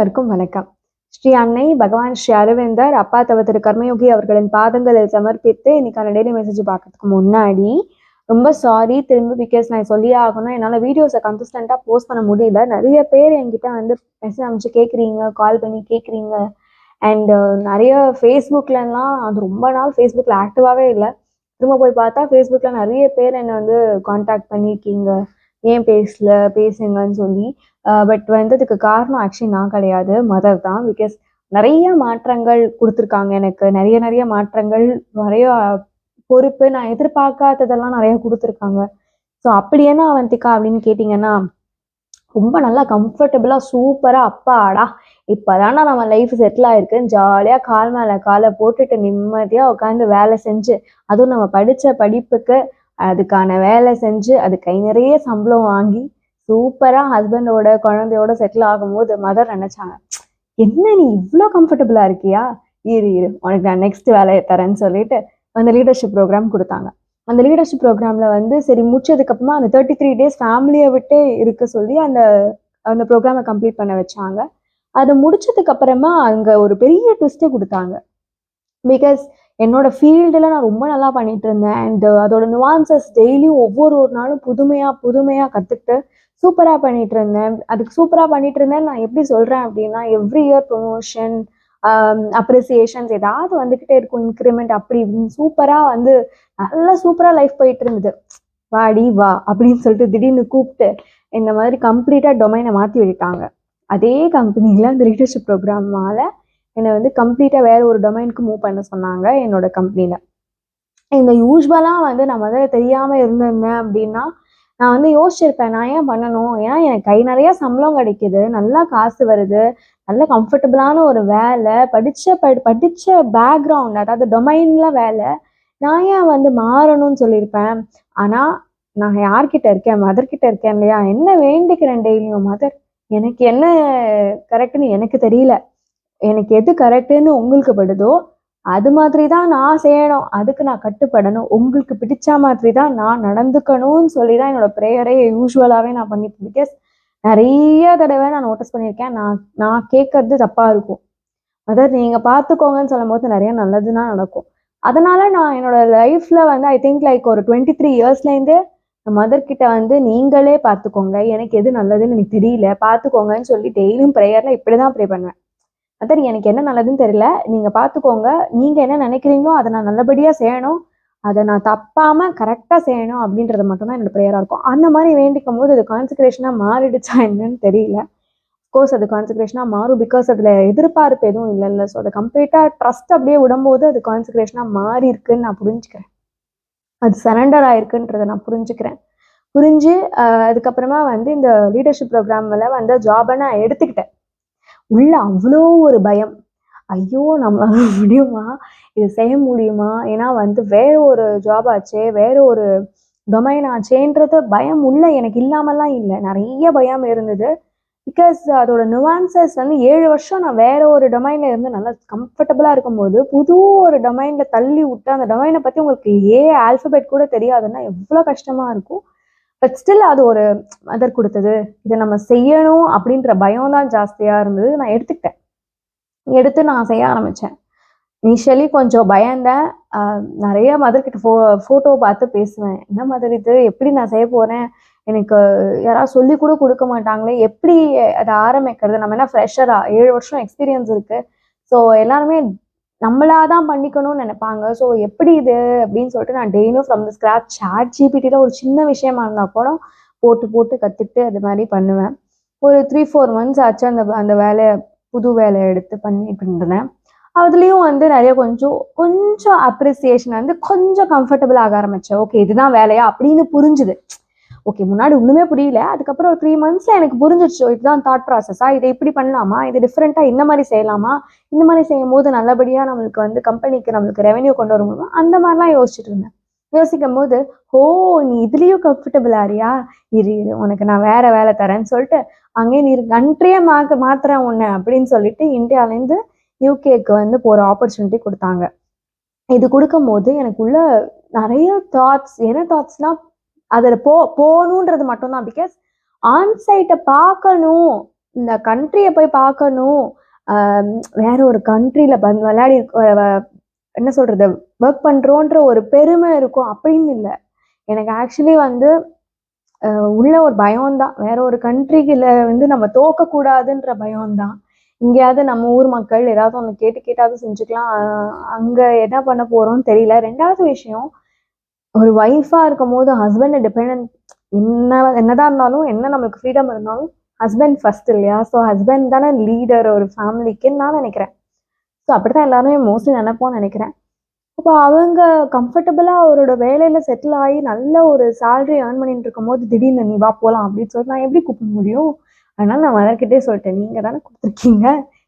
அனைவருக்கும் வணக்கம். ஸ்ரீ அன்னை பகவான் ஸ்ரீ அரவிந்தர் அப்பா தவ திரு கர்மயோகி அவர்களின் பாதங்களில் சமர்ப்பித்து இன்னைக்கான டெய்லி மெசேஜ் பார்க்கறதுக்கு முன்னாடி ரொம்ப சாரி திரும்ப, பிகாஸ் நான் சொல்லியே ஆகணும். என்னால் வீடியோஸை கன்சிஸ்டண்ட்டாக போஸ்ட் பண்ண முடியல. நிறைய பேர் என்கிட்ட வந்து மெசேஜ் அனுப்பிச்சு கேட்குறீங்க, கால் பண்ணி கேட்குறீங்க. அண்டு நிறைய ஃபேஸ்புக்லலாம் அது ரொம்ப நாள் ஃபேஸ்புக்கில் ஆக்டிவாகவே இல்லை. திரும்ப போய் பார்த்தா ஃபேஸ்புக்கில் நிறைய பேர் என்னை வந்து காண்டாக்ட் பண்ணியிருக்கீங்க, ஏன் பேசுங்கன்னு சொல்லி. பட் வந்து அதுக்கு காரணம் ஆக்சுவலி நான் கிடையாது, மதர் தான். பிகாஸ் நிறைய மாற்றங்கள் கொடுத்துருக்காங்க எனக்கு, நிறைய மாற்றங்கள், நிறைய பொறுப்பு, நான் எதிர்பார்க்காததெல்லாம் நிறைய கொடுத்துருக்காங்க. ஸோ அப்படி என்ன அவந்திகா அப்படின்னு கேட்டிங்கன்னா, ரொம்ப நல்லா கம்ஃபர்டபுளாக சூப்பராக அப்பாடா இப்போதானா நம்ம லைஃப் செட்டில் ஆகிருக்கு, ஜாலியாக கால் மேலே காலை போட்டுட்டு நிம்மதியாக உட்காந்து வேலை செஞ்சு, அதுவும் நம்ம படித்த படிப்புக்கு அதுக்கான வேலை செஞ்சு அது கை நிறைய சம்பளம் வாங்கி சூப்பராக ஹஸ்பண்டோட குழந்தையோட செட்டில் ஆகும்போது மதர் நினச்சாங்க, என்ன நீ இவ்வளோ கம்ஃபர்டபுளாக இருக்கியா, இரு உனக்கு நான் நெக்ஸ்ட் வேலையை தரேன்னு சொல்லிட்டு அந்த லீடர்ஷிப் ப்ரோக்ராம் கொடுத்தாங்க. அந்த லீடர்ஷிப் ப்ரோக்ராமில் வந்து சரி முடிச்சதுக்கப்புறமா அந்த 33 days ஃபேமிலியை விட்டு இருக்க சொல்லி அந்த அந்த ப்ரோக்ராமை கம்ப்ளீட் பண்ண வச்சாங்க. அதை முடிச்சதுக்கப்புறமா அங்கே ஒரு பெரிய ட்விஸ்ட்டே கொடுத்தாங்க. பிகாஸ் என்னோட ஃபீல்டில் நான் ரொம்ப நல்லா பண்ணிட்டு இருந்தேன். அண்ட் அதோட நுவான்சஸ் டெய்லியும் ஒவ்வொரு நாளும் புதுமையாக கற்றுக்கிட்டு சூப்பராக பண்ணிட்டு இருந்தேன். அதுக்கு சூப்பராக பண்ணிட்டு இருந்தேன். நான் எப்படி சொல்கிறேன் அப்படின்னா, எவ்ரி இயர் ப்ரொமோஷன், அப்ரிசியேஷன்ஸ் ஏதாவது வந்துக்கிட்டே இருக்கும், இன்க்ரிமெண்ட் அப்படி இப்படின்னு சூப்பராக வந்து நல்லா சூப்பராக லைஃப் போயிட்டு இருந்தது. வாடி வா அப்படின்னு சொல்லிட்டு திடீர்னு கூப்பிட்டு இந்த மாதிரி கம்ப்ளீட்டாக டொமைனை மாற்றி விட்டாங்க. அதே கம்பெனியில் அந்த லீடர்ஷிப் ப்ரோக்ராமால் என்னை வந்து கம்ப்ளீட்டாக வேறு ஒரு டொமைனுக்கு மூவ் பண்ண சொன்னாங்க என்னோட கம்பெனியில். இந்த யூஸ்வலாக வந்து நான் முதல்ல தெரியாமல் இருந்திருந்தேன் அப்படின்னா நான் வந்து யோசிச்சிருப்பேன், நான் ஏன் பண்ணணும், ஏன்னா எனக்கு கை நிறையா சம்பளம் கிடைக்கிது, நல்லா காசு வருது, நல்ல கம்ஃபர்டபுளான ஒரு வேலை, படித்த பேக்ரவுண்ட் அதாவது டொமைனில் வேலை, நான் ஏன் வந்து மாறணும்னு சொல்லியிருப்பேன். ஆனால் நான் யார்கிட்ட இருக்கேன், மதர்கிட்ட இருக்கேன் இல்லையா, என்ன வேண்டிக்கிறேன் டெய்லியும், மதர் எனக்கு என்ன கரெக்டுன்னு எனக்கு தெரியல, எனக்கு எது கரெக்டுன்னு உங்களுக்கு படுதோ அது மாதிரி தான் நான் செய்யணும், அதுக்கு நான் கட்டுப்படணும், உங்களுக்கு பிடிச்ச மாதிரி தான் நான் நடந்துக்கணும்னு சொல்லி தான் என்னோட ப்ரேயரே யூஸ்வலாகவே நான் பண்ணிப்பேன். பிகாஸ் நிறைய தடவை நான் நோட்டீஸ் பண்ணியிருக்கேன், நான் கேட்கறது தப்பாக இருக்கும், அதாவது நீங்கள் பார்த்துக்கோங்கன்னு சொல்லும் போது நிறைய நல்லதுன்னா நடக்கும். அதனால நான் என்னோட லைஃப்பில் வந்து ஐ திங்க் லைக் ஒரு 23 yearsலேருந்து மதர்கிட்ட வந்து நீங்களே பார்த்துக்கோங்க, எனக்கு எது நல்லதுன்னு எனக்கு தெரியல, பார்த்துக்கோங்கன்னு சொல்லி டெய்லியும் ப்ரேயரில் இப்படி தான் ப்ரே பண்ணுவேன். மதர் எனக்கு என்ன நல்லதுன்னு தெரியல, நீங்கள் பார்த்துக்கோங்க, நீங்கள் என்ன நினைக்கிறீங்களோ அதை நான் நல்லபடியாக செய்யணும், அதை நான் தப்பாமல் கரெக்டாக செய்யணும் அப்படின்றது மட்டும்தான் என்னோட ப்ரேயராக இருக்கும். அந்த மாதிரி வேண்டிக்கும் போது அது கான்சன்ட்ரேஷனாக மாறிடுச்சா என்னன்னு தெரியல. கோர்ஸ் அது கான்சன்ட்ரேஷனாக மாறும், பிகாஸ் அதில் எதிர்பார்ப்பு எதுவும் இல்லைல்ல. ஸோ அதை கம்ப்ளீட்டாக ட்ரஸ்ட் அப்படியே விடும்போது அது கான்சன்ட்ரேஷனாக மாறி இருக்குன்னு நான் புரிஞ்சுக்கிறேன், அது சரண்டர் ஆயிருக்குன்றதை நான் புரிஞ்சு அதுக்கப்புறமா வந்து இந்த லீடர்ஷிப் ப்ரோக்ராமில் வந்து ஜாபை நான் எடுத்துக்கிட்டேன். உள்ள அவ்வளோ ஒரு பயம், ஐயோ நம்மளால முடியுமா, இது செய்ய முடியுமா, ஏன்னா வந்து வேற ஒரு ஜாப் ஆச்சே, வேற ஒரு டொமைன் ஆச்சேன்றது பயம் உள்ள எனக்கு இல்லாமலாம் இல்லை, நிறைய பயம் இருந்தது. பிகாஸ் அதோட நுவான்சஸ் வந்து 7 வருஷம் நான் வேற ஒரு டொமைன்ல இருந்து நல்லா கம்ஃபர்டபுளாக இருக்கும்போது புது ஒரு டொமைன்ல தள்ளி விட்டு அந்த டொமைனை பற்றி உங்களுக்கு ஆல்ஃபபெட் கூட தெரியாதுன்னா எவ்வளோ கஷ்டமாக இருக்கும். பட் ஸ்டில் அது ஒரு மதர் கொடுத்தது, இதை நம்ம செய்யணும் அப்படின்ற பயம் தான் ஜாஸ்தியாக இருந்தது. நான் எடுத்து நான் செய்ய ஆரம்பித்தேன். இனிஷியலி கொஞ்சம் பயந்தேன், நிறைய மதர்கிட்ட ஃபோட்டோ பார்த்து பேசுவேன், என்ன மதர் இது எப்படி நான் செய்ய போகிறேன், எனக்கு யாராவது சொல்லி கூட கொடுக்க மாட்டாங்களே, எப்படி அதை ஆரம்பிக்கிறது, நம்ம என்ன ஃப்ரெஷராக 7 வருஷம் எக்ஸ்பீரியன்ஸ் இருக்குது, ஸோ எல்லாருமே நம்மளாக தான் பண்ணிக்கணும்னு நினைப்பாங்க, ஸோ எப்படி இது அப்படின்னு சொல்லிட்டு நான் டெய்லியும் ஃப்ரம் த ஸ்க்ராட்ச் ChatGPT ஒரு சின்ன விஷயமா இருந்தால் கூட போட்டு கற்றுக்கிட்டு அது மாதிரி பண்ணுவேன். ஒரு 3-4 months ஆச்சு அந்த வேலையை, புது வேலையை எடுத்து பண்ணிட்டு இருந்தேன். அதுலேயும் வந்து நிறைய கொஞ்சம் அப்ரிசியேஷன் வந்து கொஞ்சம் கம்ஃபர்டபுள் ஆக ஆரம்பித்தேன். ஓகே இதுதான் வேலையா அப்படின்னு புரிஞ்சுது. ஓகே முன்னாடி ஒன்றுமே புரியல, அதுக்கப்புறம் ஒரு 3 monthsல எனக்கு புரிஞ்சிடுச்சு, இதுதான் தாட் ப்ராசஸா, இதை இப்படி பண்ணலாமா, இது டிஃப்ரெண்ட்டாக இந்த மாதிரி செய்யலாமா, இந்த மாதிரி செய்யும் போது நல்லபடியாக நம்மளுக்கு வந்து கம்பெனிக்கு நம்மளுக்கு ரெவென்யூ கொண்டு வர முடியுமா, அந்த மாதிரிலாம் யோசிச்சுட்டு இருந்தேன். யோசிக்கும் போது நீ இதுலேயும் கம்ஃபர்டபுள் ஆறியா, இரு உனக்கு நான் வேற வேலை தரேன்னு சொல்லிட்டு அங்கேயே நீ கண்ட்ரியே மாத்துறேன் உன்னை அப்படின்னு சொல்லிட்டு இந்தியாவிலேருந்து யூகேக்கு வந்து போகிற ஆப்பர்ச்சுனிட்டி கொடுத்தாங்க. இது கொடுக்கும்போது எனக்குள்ள நிறைய தாட்ஸ், என்ன தாட்ஸ்னால் அதில் போகணுன்றது மட்டும்தான். பிகாஸ் ஆன்சைட்டை பார்க்கணும், இந்த கண்ட்ரியை போய் பார்க்கணும், வேற ஒரு கண்ட்ரியில் விளையாடி என்ன சொல்றது, ஒர்க் பண்ணுறோன்ற ஒரு பெருமை இருக்கும் அப்படின்னு இல்லை. எனக்கு ஆக்சுவலி வந்து உள்ள ஒரு பயம்தான். வேற ஒரு கண்ட்ரில வந்து நம்ம தோக்கக்கூடாதுன்ற பயம்தான். இங்கேயாவது நம்ம ஊர் மக்கள் ஏதாவது ஒன்று கேட்டு கேட்டாவது செஞ்சுக்கலாம். அங்கே என்ன பண்ண போகிறோம்னு தெரியல. ரெண்டாவது விஷயம், ஒரு ஒய்ஃபாக இருக்கும் போது ஹஸ்பண்டை டிபெண்ட் என்னதான் இருந்தாலும், என்ன நம்மளுக்கு ஃப்ரீடம் இருந்தாலும் ஹஸ்பண்ட் ஃபர்ஸ்ட் இல்லையா? ஸோ ஹஸ்பண்ட் தானே லீடர் ஒரு ஃபேமிலிக்குன்னு நான் நினைக்கிறேன். ஸோ அப்படித்தான் எல்லாருமே மோஸ்ட்லி நினைப்போம்னு நினைக்கிறேன். அப்போ அவங்க கம்ஃபர்டபுளாக அவரோட வேலையில் செட்டில் ஆகி நல்ல ஒரு சேலரி ஏர்ன் பண்ணிட்டு இருக்கும்போது திடீர்னு நீ வா போகலாம் அப்படின்னு சொல்லிட்டு நான் எப்படி கூப்பிட முடியும்? அதனால நான் மதர்கிட்டே சொல்லிட்டேன், நீங்கள் தானே கொடுத்துருக்கீங்க,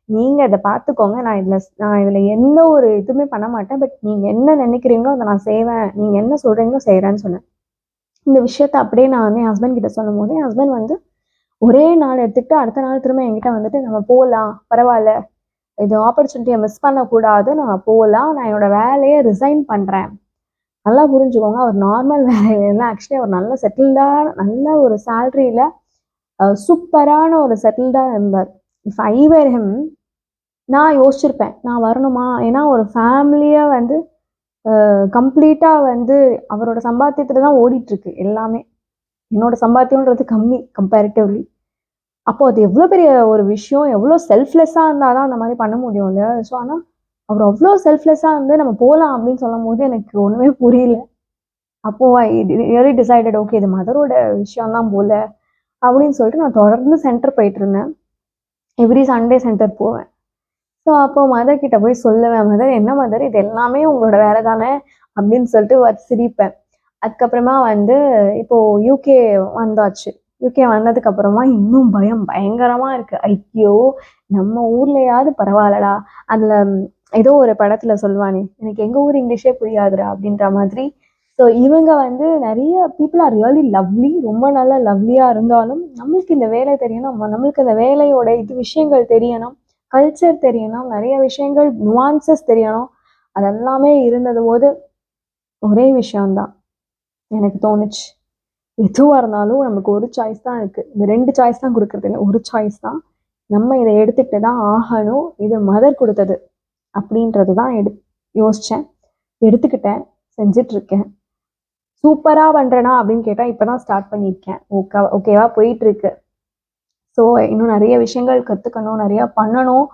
நீங்கள் இதை பார்த்துக்கோங்க, நான் இதில் எந்த ஒரு இதுவுமே பண்ண மாட்டேன், பட் நீங்கள் என்ன நினைக்கிறீங்களோ அதை நான் செய்வேன், நீங்கள் என்ன சொல்கிறீங்களோ செய்கிறேன்னு சொன்னேன். இந்த விஷயத்த அப்படியே நான் வந்து என் ஹஸ்பண்ட் கிட்ட சொல்லும் போது என் ஹஸ்பண்ட் வந்து ஒரே நாள் எடுத்துக்கிட்டு அடுத்த நாள் திரும்ப என்கிட்ட வந்துட்டு நம்ம போகலாம், பரவாயில்ல, இது ஆப்பர்ச்சுனிட்டியை மிஸ் பண்ணக்கூடாது, நம்ம போகலாம், நான் என்னோட வேலையை ரிசைன் பண்ணுறேன். நல்லா புரிஞ்சுக்கோங்க, அவர் நார்மல் வேலையில ஆக்சுவலி அவர் நல்ல செட்டில்டாக நல்ல ஒரு சேலரியில் சூப்பரான ஒரு செட்டில்டாக இருந்தார். இஃப் ஐ வேர் ஹிம், நான் யோசிச்சிருப்பேன் நான் வரணுமா, ஏன்னா ஒரு ஃபேமிலியாக வந்து கம்ப்ளீட்டாக வந்து அவரோட சம்பாத்தியத்தில் தான் ஓடிட்டுருக்கு எல்லாமே. என்னோட சம்பாத்தியம்ன்றது கம்மி கம்பேரிட்டிவ்லி. அப்போ அது எவ்வளோ பெரிய ஒரு விஷயம், எவ்வளோ செல்ஃப்லெஸ்ஸாக இருந்தால் தான் அந்த மாதிரி பண்ண முடியும் இல்லையா? ஸோ ஆனால் அவர் அவ்வளோ செல்ஃப்லெஸ்ஸாக இருந்து நம்ம போகலாம் அப்படின்னு சொல்லும் போது எனக்கு ஒன்றுமே புரியல. அப்போ ஐ ரியலி டிசைடட், ஓகே இது மதரோட விஷயம்தான் போல அப்படின்னு சொல்லிட்டு நான் தொடர்ந்து சென்டர் போயிட்டு இருந்தேன். எவ்ரி சண்டே சென்டர் போவேன். ஸோ அப்போ மதர் கிட்ட போய் சொல்லுவேன், மதர் என்ன மதர் இது எல்லாமே உங்களோட வேலை தானே அப்படின்னு சொல்லிட்டு சிரிப்பேன். அதுக்கப்புறமா வந்து இப்போ யூகே வந்தாச்சு. யூகே வந்ததுக்கு அப்புறமா இன்னும் பயம் பயங்கரமா இருக்கு. ஐயோ, நம்ம ஊர்லயாவது பரவாயில்லடா. அதுல ஏதோ ஒரு படத்துல சொல்லுவானே, எனக்கு எங்க ஊர் இங்கிலீஷே புரியாதுடா அப்படின்ற மாதிரி. ஸோ இவங்க வந்து நிறைய பீப்புள் ஆர் ரியலி லவ்லி, ரொம்ப நல்லா லவ்லியா இருந்தாலும் நம்மளுக்கு இந்த வேலை தெரியணும், நம்மளுக்கு இந்த வேலையோட இது விஷயங்கள் தெரியணும், கல்ச்சர் தெரியணும், நிறைய விஷயங்கள் நுவான்சஸ் தெரியணும். அதெல்லாமே இருந்தது போது ஒரே விஷயம்தான் எனக்கு தோணுச்சு, எதுவாக இருந்தாலும் நமக்கு ஒரு சாய்ஸ் தான் இருக்குது. இந்த 2 சாய்ஸ் தான் கொடுக்கறது இல்லை, ஒரு சாய்ஸ் தான். நம்ம இதை எடுத்துக்கிட்டு தான் ஆகணும். இது மதர் கொடுத்தது அப்படின்றது தான் யோசித்தேன், எடுத்துக்கிட்டேன், செஞ்சிட்ருக்கேன். சூப்பராக பண்ணுறேனா அப்படின்னு கேட்டால் இப்போ தான் ஸ்டார்ட் பண்ணியிருக்கேன். ஓகேவா போயிட்டுருக்கு. ஸோ இன்னும் நிறைய விஷயங்கள் கற்றுக்கணும், நிறையா பண்ணணும்,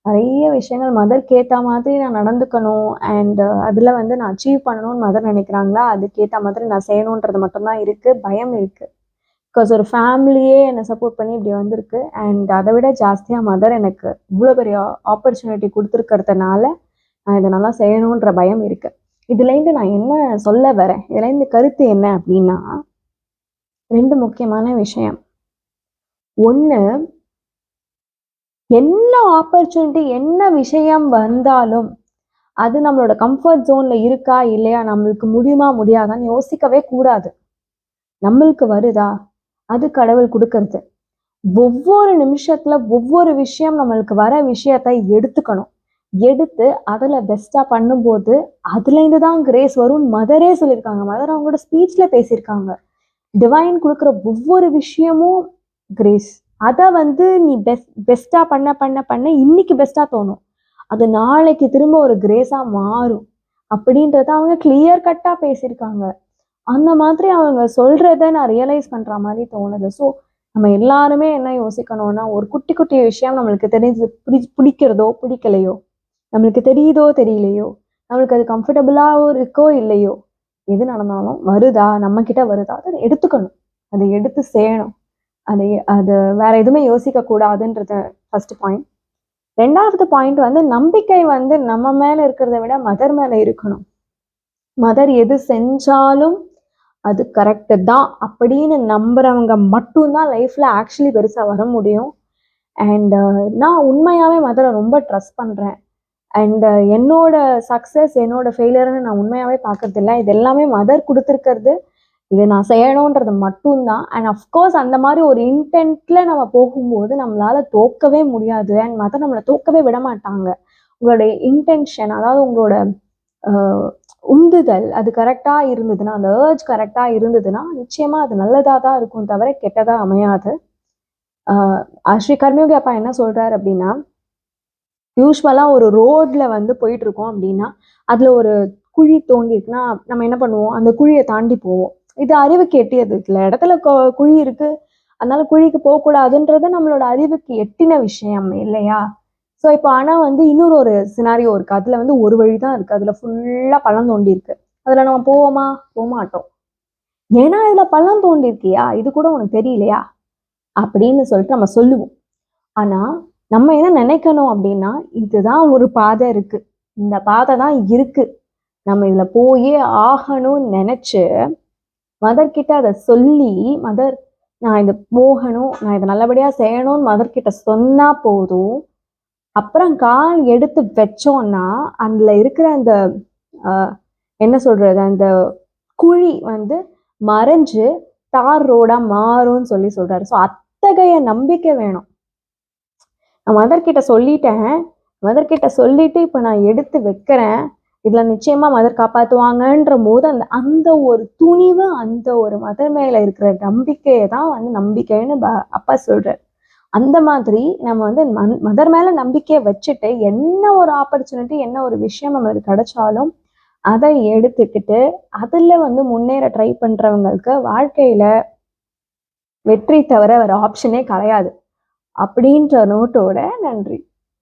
நிறைய விஷயங்கள் மதருக்கு ஏற்ற மாதிரி நான் நடந்துக்கணும். அண்ட் அதில் வந்து நான் அச்சீவ் பண்ணணும்னு மதர் நினைக்கிறாங்களா, அதுக்கேற்ற மாதிரி நான் செய்யணுன்றது மட்டும்தான் இருக்குது. பயம் இருக்குது, பிகாஸ் ஒரு ஃபேமிலியே என்னை சப்போர்ட் பண்ணி இப்படி வந்திருக்கு. அண்ட் அதை விட ஜாஸ்தியாக மதர் எனக்கு இவ்வளோ பெரிய ஆப்பர்ச்சுனிட்டி கொடுத்துருக்கிறதுனால நான் இதை நல்லா செய்யணுன்ற பயம் இருக்குது. இதுலேருந்து நான் என்ன சொல்ல வரேன், இதுலேருந்து கருத்து என்ன அப்படின்னா, 2 முக்கியமான விஷயம். ஒன்று, என்ன ஆப்பர்ச்சுனிட்டி என்ன விஷயம் வந்தாலும் அது நம்மளோட கம்ஃபர்ட் ஜோனில் இருக்கா இல்லையா, நம்மளுக்கு முடியுமா முடியாதான்னு யோசிக்கவே கூடாது. நம்மளுக்கு வருதா, அது கடவுள் கொடுக்கறது. ஒவ்வொரு நிமிஷத்துல ஒவ்வொரு விஷயம் நம்மளுக்கு வர விஷயத்தை எடுத்துக்கணும். எடுத்து அதில் பெஸ்ட்டாக பண்ணும்போது அதுலேருந்து தான் கிரேஸ் வரும்னு மதரே சொல்லியிருக்காங்க. மதர் அவங்களோட ஸ்பீச்சில் பேசியிருக்காங்க. டிவைன் கொடுக்குற ஒவ்வொரு விஷயமும் கிரேஸ். அதை வந்து நீ பெஸ்ட்டாக பண்ண பண்ண பண்ண இன்னைக்கு பெஸ்ட்டாக தோணும், அது நாளைக்கு திரும்ப ஒரு கிரேஸாக மாறும் அப்படின்றத அவங்க கிளியர் கட்டாக பேசியிருக்காங்க. அந்த மாதிரி அவங்க சொல்கிறத நான் ரியலைஸ் பண்ணுற மாதிரி தோணுது. ஸோ நம்ம எல்லாருமே என்ன யோசிக்கணும்னா, ஒரு குட்டி குட்டி விஷயம் நம்மளுக்கு தெரிஞ்சு பிடிக்கிறதோ பிடிக்கலையோ, நம்மளுக்கு தெரியுதோ தெரியலையோ, நம்மளுக்கு அது கம்ஃபர்டபுளாகவும் இருக்கோ இல்லையோ, எது நடந்தாலும் வருதா நம்மக்கிட்ட வருதா அதை எடுத்துக்கணும், அதை எடுத்து செய்யணும். அது வேற எதுவுமே யோசிக்க கூடாதுன்றது ஃபர்ஸ்ட் பாயிண்ட். 2வது பாயிண்ட் வந்து நம்பிக்கை வந்து நம்ம மேல இருக்கிறத விட மதர் மேல இருக்கணும். மதர் எது செஞ்சாலும் அது கரெக்டு தான் அப்படின்னு நம்புறவங்க மட்டும்தான் லைஃப்ல ஆக்சுவலி பெருசா வர முடியும். அண்ட் நான் உண்மையாவே மதரை ரொம்ப ட்ரஸ்ட் பண்றேன். அண்ட் என்னோட சக்ஸஸ் என்னோட ஃபெயிலியர்னு நான் உண்மையாவே பார்க்கறது இல்லை. இது எல்லாமே மதர் கொடுத்துருக்கிறது, இது நான் செய்யணுன்றது மட்டும்தான். அண்ட் அஃப்கோர்ஸ் அந்த மாதிரி ஒரு இன்டென்ட்ல நம்ம போகும்போது நம்மளால தோக்கவே முடியாது. அண்ட் மதர் நம்மளை தோக்கவே விட மாட்டாங்க. உங்களுடைய இன்டென்ஷன், அதாவது உங்களோட உந்துதல் அது கரெக்டாக இருந்ததுன்னா, அந்த ஏர்ஜ் கரெக்டாக இருந்ததுன்னா நிச்சயமாக அது நல்லதாக தான் இருக்கும், தவிர கெட்டதாக அமையாது. ஸ்ரீ கர்மயோகி அப்பா என்ன சொல்றாரு அப்படின்னா, யூஸ்வலா ஒரு ரோட்ல வந்து போயிட்டு இருக்கோம் அப்படின்னா அதுல ஒரு குழி தோண்டி இருக்குன்னா நம்ம என்ன பண்ணுவோம், அந்த குழியை தாண்டி போவோம். இது அறிவுக்கு எட்டியது. சில இடத்துல குழி இருக்கு, அதனால குழிக்கு போகக்கூடாதுன்றது நம்மளோட அறிவுக்கு எட்டின விஷயம் இல்லையா? ஸோ இப்போ ஆனா வந்து இன்னொரு ஒரு சினாரியோ இருக்கு. அதுல வந்து ஒரு வழி தான் இருக்கு. அதுல ஃபுல்லா பள்ளம் தோண்டி இருக்கு. அதுல நம்ம போவோமா? போமாட்டோம். ஏன்னா இதுல பள்ளம் தோண்டி இருக்கியா, இது கூட உனக்கு தெரியலையா அப்படின்னு சொல்லிட்டு நம்ம சொல்லுவோம். ஆனா நம்ம என்ன நினைக்கணும் அப்படின்னா, இதுதான் ஒரு பாதை இருக்கு, இந்த பாதை தான் இருக்கு, நம்ம இதுல போயே ஆகணும்னு நினைச்சு மதர் கிட்ட அதை சொல்லி, மதர் நான் இது போகணும், நான் இதை நல்லபடியா செய்யணும்னு மதர் கிட்ட சொன்னா போதும். அப்புறம் கால் எடுத்து வச்சோம்னா அதுல இருக்கிற அந்த என்ன சொல்றது, அந்த குழி வந்து மறைஞ்சு தார் ரோடா மாறும்னு சொல்லி சொல்றாரு. ஸோ அத்தகைய நம்பிக்கை வேணும். நான் மதர் கிட்ட சொல்லிட்டேன், மதர் கிட்ட சொல்லிட்டு இப்ப நான் எடுத்து வைக்கிறேன், இதுல நிச்சயமா மதர் காப்பாத்துவாங்கன்ற போது அந்த அந்த ஒரு துணிவு, அந்த ஒரு மதர் மேல இருக்கிற நம்பிக்கையை தான் வந்து நம்பிக்கைன்னு அப்பா சொல்றாரு. அந்த மாதிரி நம்ம வந்து மதர் மேல நம்பிக்கையை வச்சுட்டு என்ன ஒரு ஆப்பர்ச்சுனிட்டி, என்ன ஒரு விஷயம் நம்மளுக்கு கிடைச்சாலும் அதை எடுத்துக்கிட்டு அதுல வந்து முன்னேற ட்ரை பண்றவங்களுக்கு வாழ்க்கையில வெற்றி தவிர வேற ஆப்ஷனே கிடையாது அப்படின்ற நோட்டோட நன்றி.